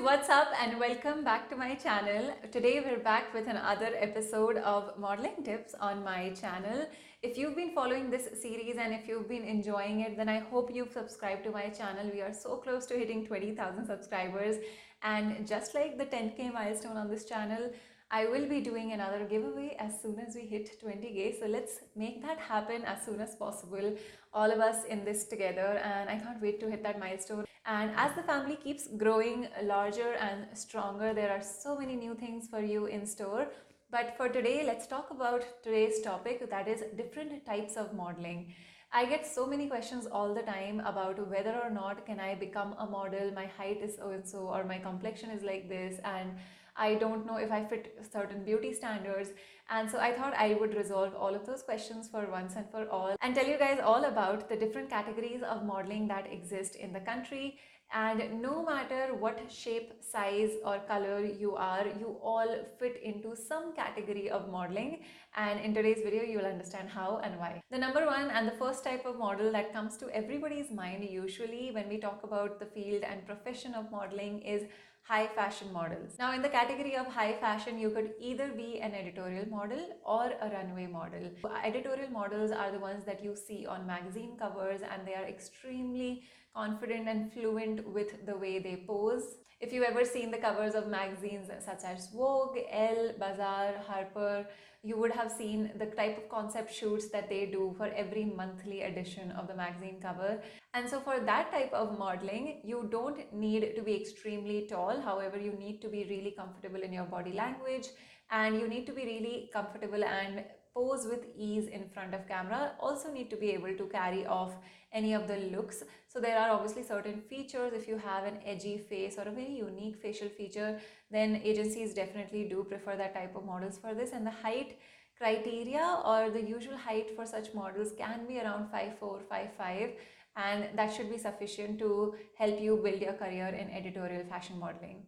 what's up and welcome back to my channel. Today we're back with another episode of modeling tips on my channel. If you've been following this series and if you've been enjoying it, then I hope you've subscribed to my channel. We are so close to hitting 20,000 subscribers, and just like the 10k milestone on this channel, I will be doing another giveaway as soon as we hit 20k. So let's make that happen as soon as possible, all of us in this together, and I can't wait to hit that milestone. And as the family keeps growing larger and stronger, there are so many new things for you in store. But for today, let's talk about today's topic, that is different types of modeling. I get so many questions all the time about whether or not can I become a model. My height is so and so, or my complexion is like this, and I don't know if I fit certain beauty standards. And so I thought I would resolve all of those questions for once and for all and tell you guys all about the different categories of modeling that exist in the country. And no matter what shape, size or color you are, you all fit into some category of modeling. And in today's video, you'll understand how and why. The number one and the first type of model that comes to everybody's mind usually when we talk about the field and profession of modeling is high fashion models. Now, in the category of high fashion, you could either be an editorial model or a runway model. Editorial models are the ones that you see on magazine covers, and they are extremely confident and fluent with the way they pose. If you've ever seen the covers of magazines such as Vogue, Elle, Bazaar, Harper, you would have seen the type of concept shoots that they do for every monthly edition of the magazine cover. And so for that type of modeling, you don't need to be extremely tall. However, you need to be really comfortable in your body language, and you need to be really comfortable and pose with ease in front of camera. Also need to be able to carry off any of the looks. So there are obviously certain features. If you have an edgy face or a very unique facial feature, then agencies definitely do prefer that type of models for this. And the height criteria, or the usual height for such models, can be around 5'4", 5'5", and that should be sufficient to help you build your career in editorial fashion modeling.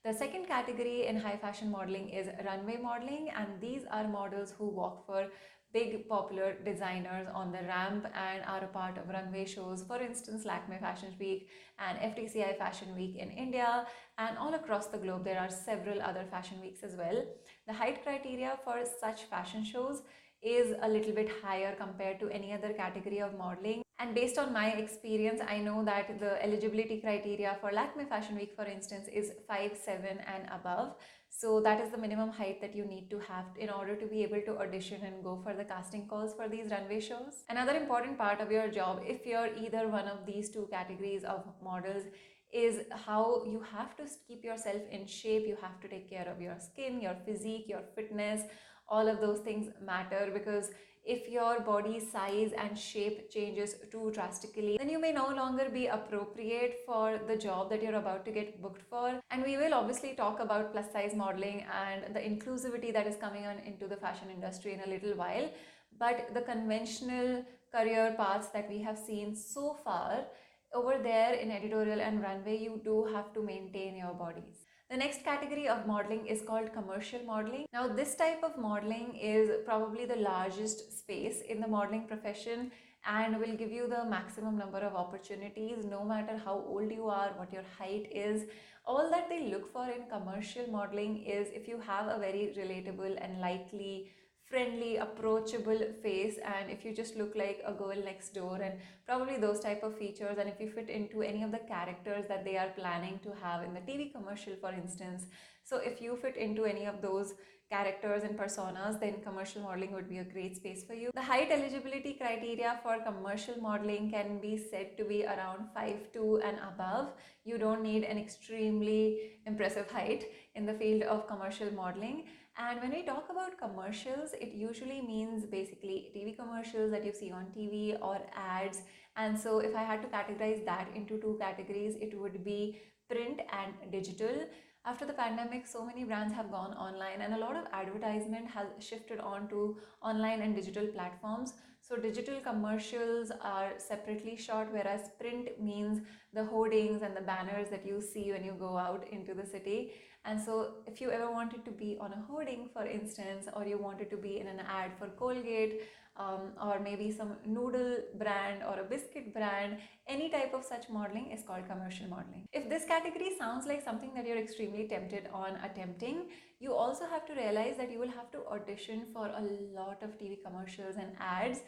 The second category in high fashion modeling is runway modeling, and these are models who walk for big popular designers on the ramp and are a part of runway shows. For instance, Lakme Fashion Week and FTCI Fashion Week in India, and all across the globe there are several other fashion weeks as well. The height criteria for such fashion shows is a little bit higher compared to any other category of modeling. And based on my experience, I know that the eligibility criteria for Lakme Fashion Week, for instance, is 5'7" and above. So that is the minimum height that you need to have in order to be able to audition and go for the casting calls for these runway shows. Another important part of your job, if you're either one of these two categories of models, is how you have to keep yourself in shape. You have to take care of your skin, your physique, your fitness. All of those things matter, because if your body size and shape changes too drastically, then you may no longer be appropriate for the job that you're about to get booked for. And we will obviously talk about plus size modeling and the inclusivity that is coming on into the fashion industry in a little while. But the conventional career paths that we have seen so far, over there in editorial and runway, you do have to maintain your bodies. The next category of modeling is called commercial modeling. Now, this type of modeling is probably the largest space in the modeling profession and will give you the maximum number of opportunities, no matter how old you are, what your height is. All that they look for in commercial modeling is if you have a very relatable and likely, friendly, approachable face, and if you just look like a girl next door, and probably those type of features, and if you fit into any of the characters that they are planning to have in the TV commercial, for instance. So if you fit into any of those characters and personas, then commercial modeling would be a great space for you. The height eligibility criteria for commercial modeling can be said to be around 5'2" and above. You don't need an extremely impressive height in the field of commercial modeling. And when we talk about commercials, it usually means basically TV commercials that you see on TV or ads. And so if I had to categorize that into two categories, it would be print and digital. After the pandemic, so many brands have gone online, and a lot of advertisement has shifted on to online and digital platforms. So digital commercials are separately shot, whereas print means the hoardings and the banners that you see when you go out into the city. And so if you ever wanted to be on a hoarding, for instance, or you wanted to be in an ad for Colgate, or maybe some noodle brand or a biscuit brand. Any type of such modeling is called commercial modeling. If this category sounds like something that you're extremely tempted on attempting, you also have to realize that you will have to audition for a lot of TV commercials and ads.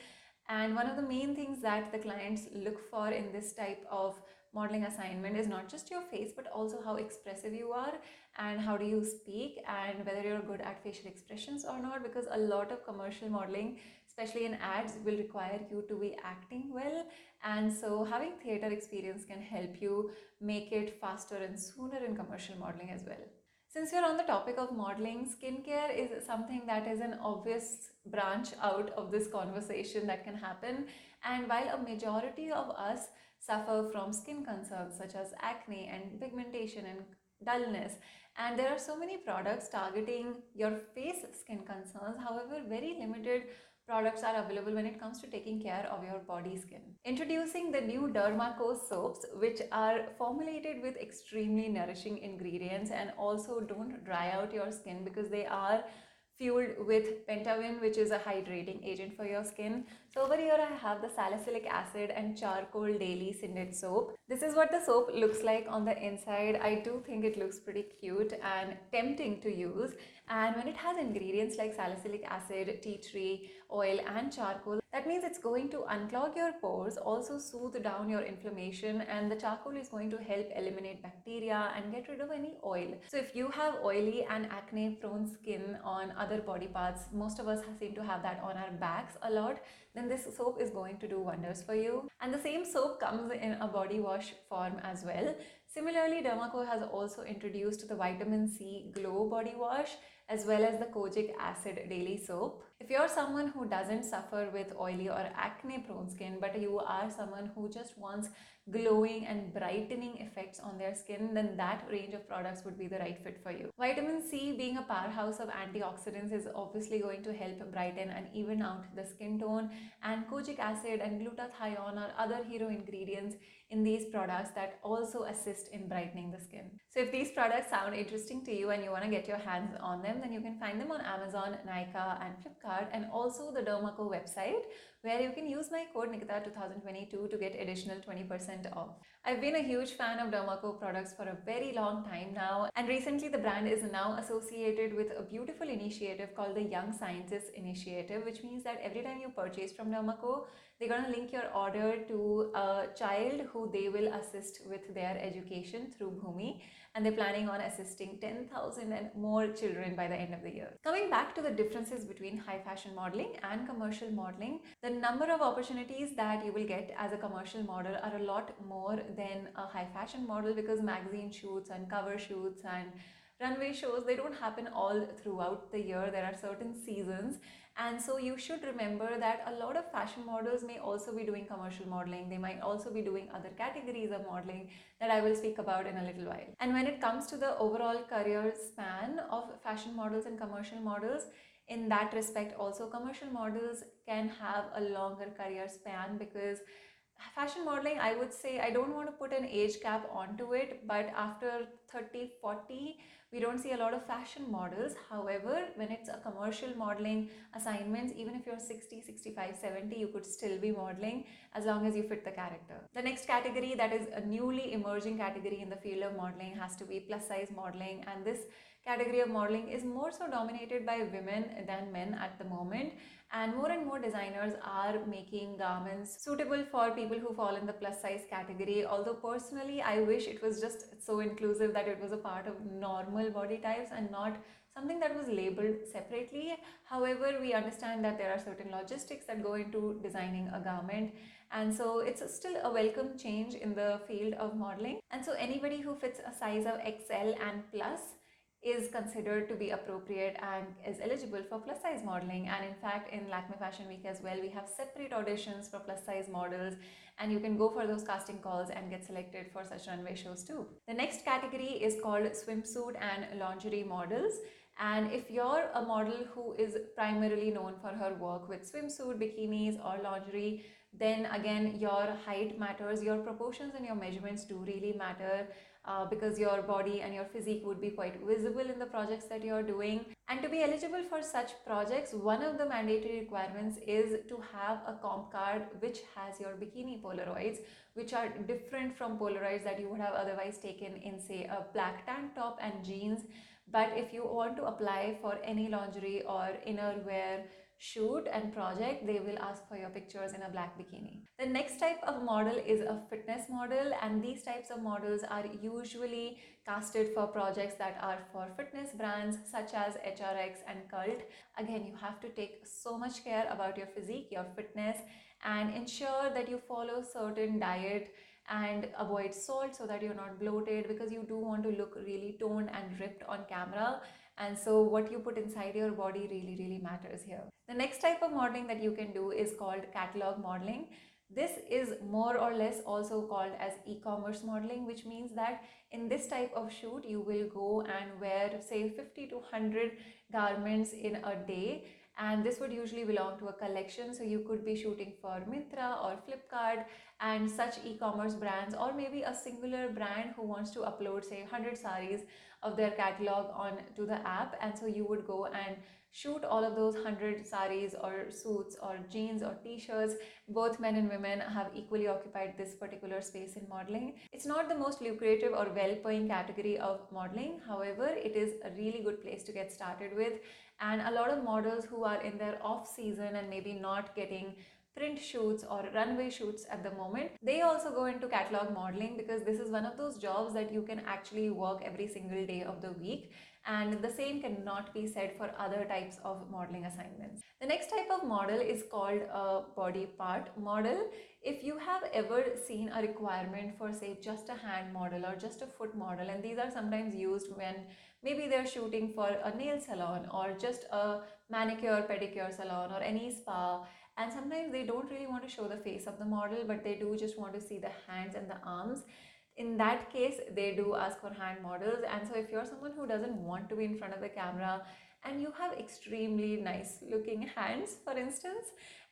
And one of the main things that the clients look for in this type of modeling assignment is not just your face, but also how expressive you are and how do you speak and whether you're good at facial expressions or not, because a lot of commercial modeling, especially in ads, will require you to be acting well. And so having theater experience can help you make it faster and sooner in commercial modeling as well. Since we're on the topic of modeling, skincare is something that is an obvious branch out of this conversation that can happen. And while a majority of us suffer from skin concerns such as acne and pigmentation and dullness, and there are so many products targeting your face skin concerns, however, very limited products are available when it comes to taking care of your body skin. Introducing the new Dermacore soaps, which are formulated with extremely nourishing ingredients and also don't dry out your skin because they are fueled with pentavin, which is a hydrating agent for your skin. So over here I have the salicylic acid and charcoal daily scented soap. This is what the soap looks like on the inside. I do think it looks pretty cute and tempting to use. And when it has ingredients like salicylic acid, tea tree oil and charcoal, that means it's going to unclog your pores, also soothe down your inflammation, and the charcoal is going to help eliminate bacteria and get rid of any oil. So if you have oily and acne prone skin on other body parts, most of us seem to have that on our backs a lot, then this soap is going to do wonders for you. And the same soap comes in a body wash form as well. Similarly, Dermacore has also introduced the vitamin C glow body wash as well as the kojic acid daily soap. If you're someone who doesn't suffer with oily or acne prone skin, but you are someone who just wants glowing and brightening effects on their skin, then that range of products would be the right fit for you. Vitamin C, being a powerhouse of antioxidants, is obviously going to help brighten and even out the skin tone, and kojic acid and glutathione are other hero ingredients in these products that also assist in brightening the skin. So if these products sound interesting to you and you want to get your hands on them, then you can find them on Amazon, Nykaa and Flipkart, and also the Dermacore website, where you can use my code Nikita 2022 to get additional 20% off. I've been a huge fan of Dermacore products for a very long time now, and recently the brand is now associated with a beautiful initiative called the Young Scientists Initiative, which means that every time you purchase from Dermacore, they're going to link your order to a child who they will assist with their education through Bhumi, and they're planning on assisting 10,000 and more children by the end of the year. Coming back to the differences between high fashion modeling and commercial modeling, the number of opportunities that you will get as a commercial model are a lot more than a high fashion model, because magazine shoots and cover shoots and runway shows, they don't happen all throughout the year. There are certain seasons, and so you should remember that a lot of fashion models may also be doing commercial modeling. They might also be doing other categories of modeling that I will speak about in a little while. And when it comes to the overall career span of fashion models and commercial models, in that respect also commercial models can have a longer career span, because fashion modeling, I would say, I don't want to put an age cap onto it, but after 30, 40, we don't see a lot of fashion models. However, when it's a commercial modeling assignments, even if you're 60, 65, 70, you could still be modeling as long as you fit the character. The next category that is a newly emerging category in the field of modeling has to be plus size modeling, and this category of modeling is more so dominated by women than men at the moment, and more designers are making garments suitable for people who fall in the plus size category. Although personally I wish it was just so inclusive that it was a part of normal body types and not something that was labeled separately. However, we understand that there are certain logistics that go into designing a garment, and so it's still a welcome change in the field of modeling. And so anybody who fits a size of XL and plus is considered to be appropriate and is eligible for plus size modeling. And in fact, in Lakme Fashion Week as well, we have separate auditions for plus size models, and you can go for those casting calls and get selected for such runway shows too. The next category is called swimsuit and lingerie models. And if you're a model who is primarily known for her work with swimsuit, bikinis or lingerie, then again your height matters, your proportions and your measurements do really matter. because your body and your physique would be quite visible in the projects that you're doing. And to be eligible for such projects, one of the mandatory requirements is to have a comp card which has your bikini Polaroids, which are different from Polaroids that you would have otherwise taken in, say, a black tank top and jeans. But if you want to apply for any lingerie or innerwear shoot and project, they will ask for your pictures in a black bikini. The next type of model is a fitness model, and these types of models are usually casted for projects that are for fitness brands such as HRX and Cult. Again, you have to take so much care about your physique, your fitness, and ensure that you follow certain diet and avoid salt so that you're not bloated, because you do want to look really toned and ripped on camera. And so what you put inside your body really matters here. The next type of modeling that you can do is called catalog modeling. This is more or less also called as e-commerce modeling, which means that in this type of shoot you will go and wear, say, 50 to 100 garments in a day, and this would usually belong to a collection. So you could be shooting for Myntra or Flipkart and such e-commerce brands, or maybe a singular brand who wants to upload, say, 100 saris of their catalog onto the app, and so you would go and shoot all of those 100 saris or suits or jeans or t-shirts. Both men and women have equally occupied this particular space in modeling. It's not the most lucrative or well-paying category of modeling. However, it is a really good place to get started with, and a lot of models who are in their off season and maybe not getting print shoots or runway shoots at the moment, they also go into catalog modeling, because this is one of those jobs that you can actually work every single day of the week, and the same cannot be said for other types of modeling assignments. The next type of model is called a body part model. If you have ever seen a requirement for, say, just a hand model or just a foot model, and these are sometimes used when maybe they're shooting for a nail salon or just a manicure pedicure salon or any spa, and sometimes they don't really want to show the face of the model, but they do just want to see the hands and the arms. In that case, they do ask for hand models. And so if you're someone who doesn't want to be in front of the camera and you have extremely nice looking hands, for instance,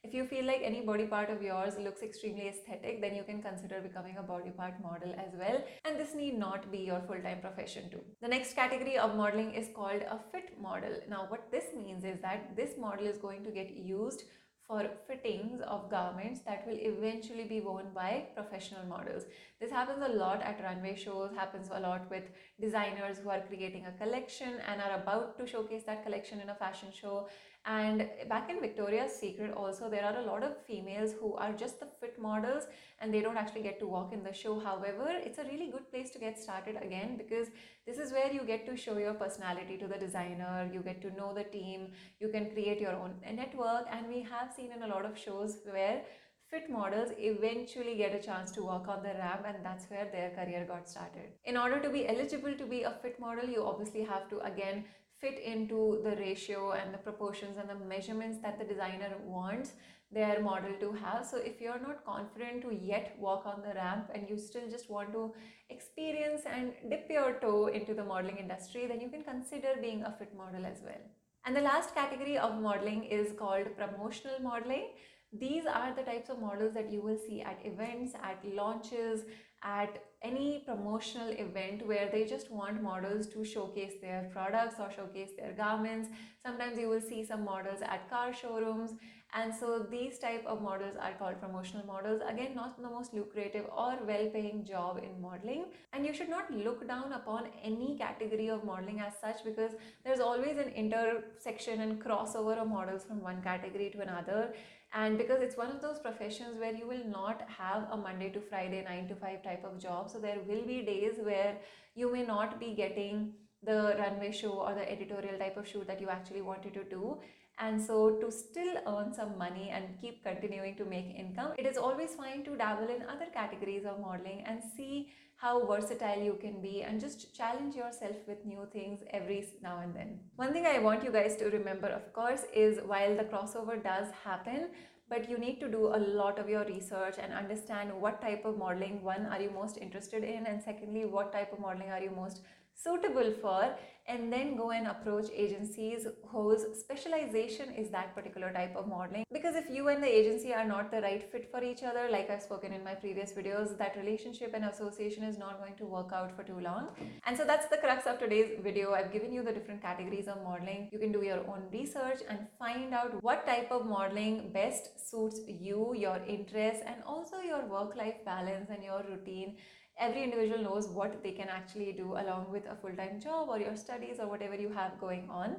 if you feel like any body part of yours looks extremely aesthetic, then you can consider becoming a body part model as well. And this need not be your full-time profession too. The next category of modeling is called a fit model. Now, what this means is that this model is going to get used for fittings of garments that will eventually be worn by professional models. This happens a lot at runway shows, happens a lot with designers who are creating a collection and are about to showcase that collection in a fashion show. And back in Victoria's Secret also, there are a lot of females who are just the fit models and they don't actually get to walk in the show. However, it's a really good place to get started again, because this is where you get to show your personality to the designer, you get to know the team, you can create your own network. And we have seen in a lot of shows where fit models eventually get a chance to walk on the ramp, and that's where their career got started. In order to be eligible to be a fit model, you obviously have to again fit into the ratio and the proportions and the measurements that the designer wants their model to have. So if you're not confident to yet walk on the ramp and you still just want to experience and dip your toe into the modeling industry, then you can consider being a fit model as well. And the last category of modeling is called promotional modeling. These are the types of models that you will see at events, at launches, at any promotional event where they just want models to showcase their products or showcase their garments. Sometimes you will see some models at car showrooms, and so these type of models are called promotional models. Again, not the most lucrative or well-paying job in modeling, and you should not look down upon any category of modeling as such, because there's always an intersection and crossover of models from one category to another. And because it's one of those professions where you will not have a Monday to Friday 9 to 5 type of job, so there will be days where you may not be getting the runway show or the editorial type of shoot that you actually wanted to do. And so to still earn some money and keep continuing to make income, it is always fine to dabble in other categories of modeling and see how versatile you can be and just challenge yourself with new things every now and then. One thing I want you guys to remember, of course, is while the crossover does happen, but you need to do a lot of your research and understand what type of modeling, one, are you most interested in, and secondly, what type of modeling are you most suitable for, and then go and approach agencies whose specialization is that particular type of modeling. Because if you and the agency are not the right fit for each other, like I've spoken in my previous videos, that relationship and association is not going to work out for too long. And so that's the crux of today's video. I've given you the different categories of modeling. You can do your own research and find out what type of modeling best suits you, your interests, and also your work-life balance and your routine. Every individual knows what they can actually do along with a full-time job or your studies or whatever you have going on.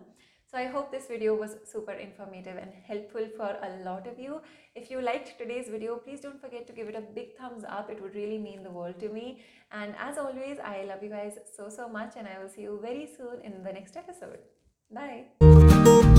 So I hope this video was super informative and helpful for a lot of you. If you liked today's video, please don't forget to give it a big thumbs up. It would really mean the world to me. And as always, I love you guys so much, and I will see you very soon in the next episode. Bye.